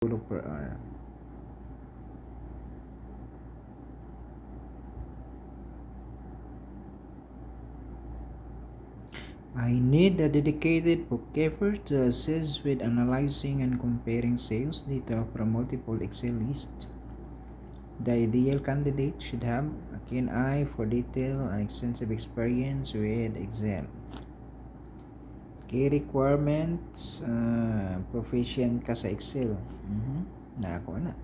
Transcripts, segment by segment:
Euro per hour. I need a dedicated bookkeeper to assist with analyzing and comparing sales data from multiple Excel lists. The ideal candidate should have a keen eye for detail and extensive experience with Excel. Key requirements, proficient ka sa Excel. Nako na.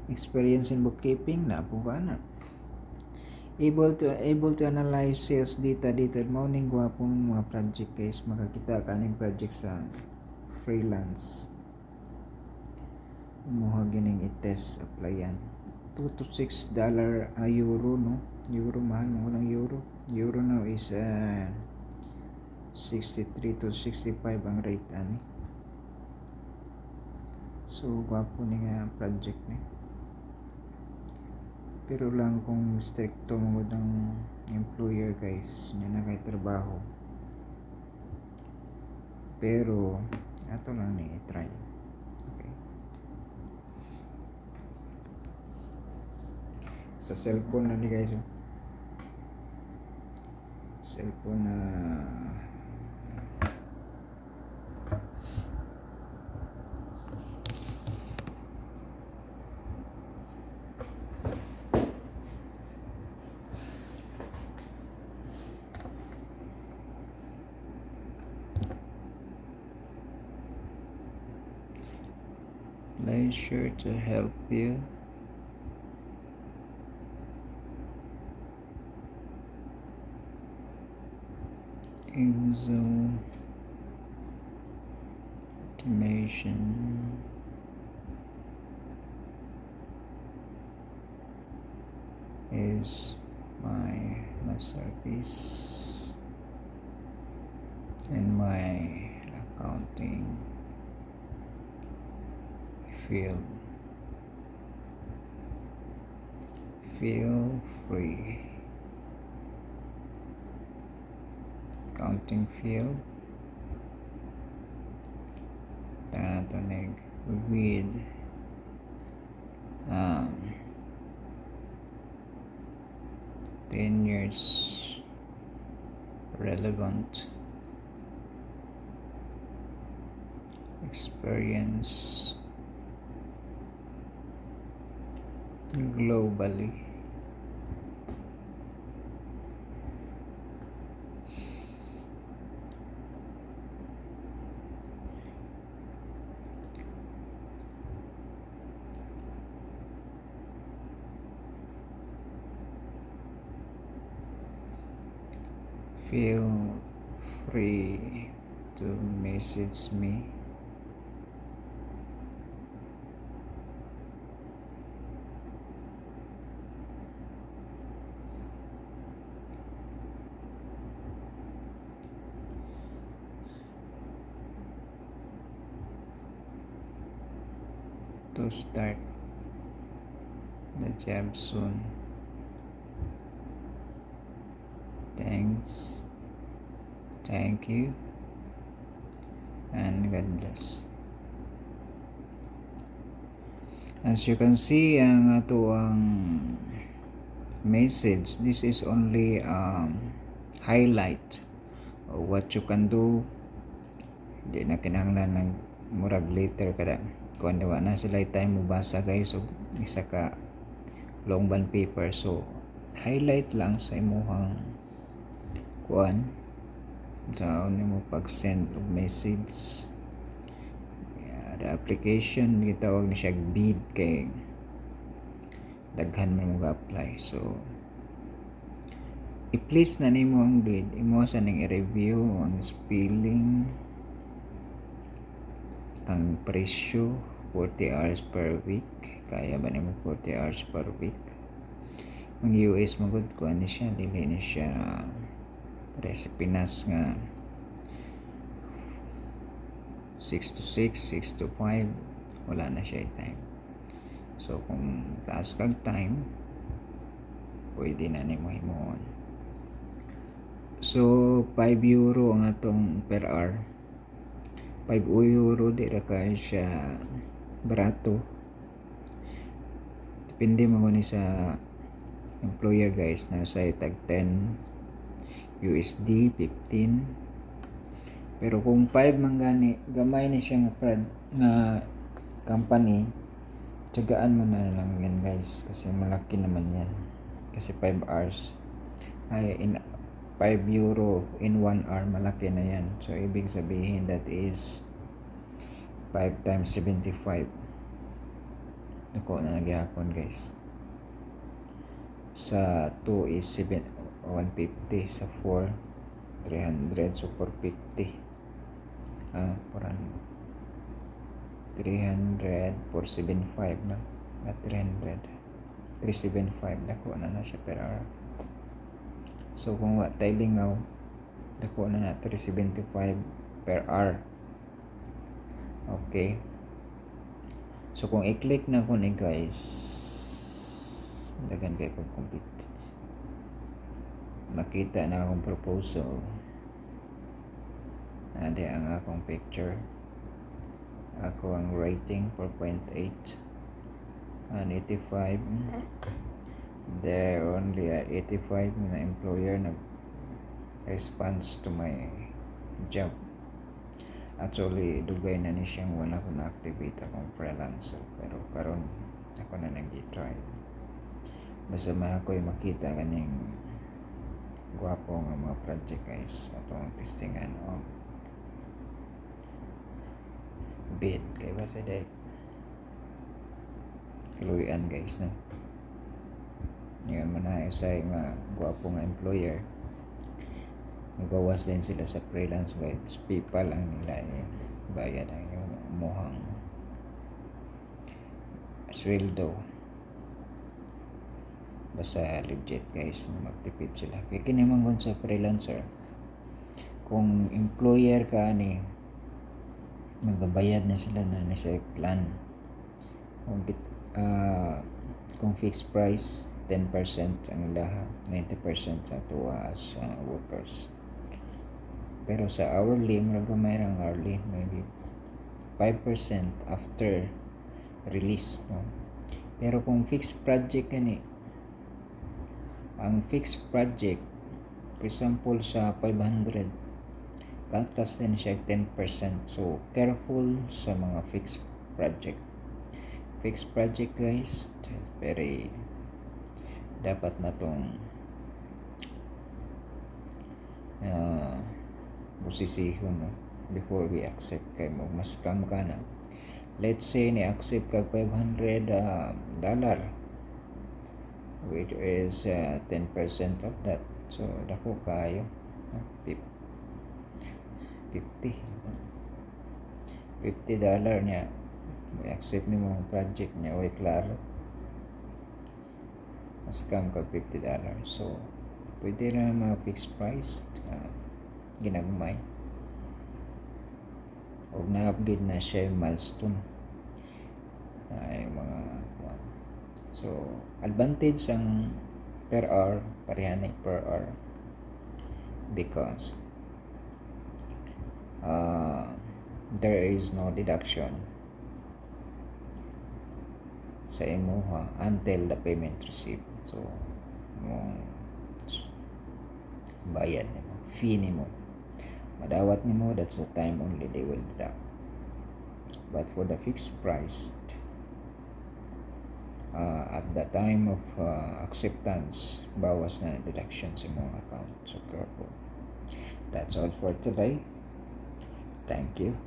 Experience in bookkeeping, napo ka na. Able to analyze sales data mao ning gwapong mga project guys, makakita ka ning project sa freelance mo gining i-test applyan. $2 to $6 euro, no? Euro, mahal mo ng euro now is 63 to 65 ang rate ani. So gwapo ni nga project ni, pero lang kung stricto mo ng employer guys nya na kay trabaho, pero ato lang ni i-try. Okay, sa cellphone na ni guys, cellphone na pleasure to help you. Excel automation is my masterpiece in my accounting field. Feel free. Accounting field. Panatonic with 10 years relevant experience globally. Feel free to message me. To start the job soon. Thank you, and God bless. As you can see, ang ato ang message, this is only highlight of what you can do. Hindi na kinahanglan ng murag later kada kung diba na sila time mo basa guys, so isa ka long bond paper, so highlight lang sa imuhang kuan sa mo pag send of message. The application gitawag ni siya bid, kay daghan man mo ga-apply, so i-place na nimo ang bid, imo sa ning i-review ang spelling, ang presyo, 40 hours per week, kaya ba nimo 40 hours per week. Ang US magud ko ani siya, dili ni siya Pinas nga 6 to 6, 6 to 5, wala na siya time. So kung taas kag time, pwede na nimo himuon. So 5 euro ang atong per hour. 5 euro di ra kay siya barato. Depende mo ni sa employer guys, na sa tag 10 USD, 15. Pero kung 5 man gani, gamay ni siya nga company, tiyagaan mo na lang yan guys, kasi malaki naman yan. Kasi 5 hours ay in 5 euro in 1 hour, malaki na yan. So ibig sabihin that is 5 times 75. Ako na nagyapon guys. Sa 2 is 150, sa 4 300, so 450. 300 475 na at 375 dako na siya per hour. So kung wa tay lingaw, dako na 375 per hour. Okay, so kung i-click na ko ni guys, dagan kay ko compete, makita na akong proposal. Ade ang akong picture, ako ang rating 4.8 and 85. There only 85 na employer nag response to my job. Actually dugay na ni siyang wala ko na activate akong freelancer, pero karon ako na nag-try. Basta ako'y makita kaning gwapo nga mga project guys, atong testingan o bid kay basta day kiluyan guys na ngayon man na usay nga gwapo nga employer, magawas din sila sa freelance guys. PayPal ang nila bayad ang yung muhang sweldo, basta legit guys, magtipid sila. Kaya kinimangon sa freelancer, kung employer ka ni magabayad na sila na sa plan. Kung fixed price 10% ang ilaha, 90% sa tuwa as workers. Pero sa hourly, mayroong hourly, maybe 5% after release, no? Pero kung fixed project gani, ang fixed project, for example sa 500, kaltas din siya 10%. So careful sa mga fixed project. Fixed project guys, very dapat na tong busisihon, no? Before we accept kay mo mas scam ka na. Let's say ni accept kag $500 which is 10% of that, so dako kayo, $50 niya i-accept ni mo project niya, way klaro mas scam kag $50. So pwede na mga fixed price, ginagmay og na-upgrade na siya yung milestone ay mga so advantage ang per hour, parihanik per hour, because there is no deduction sa imuha until the payment received. So mong bayad nimo, fee nimo, madawat nimo, that's the time only they will deduct. But for the fixed price, at the time of acceptance, bawas na deduction sa mong account. So careful. That's all for today. Thank you.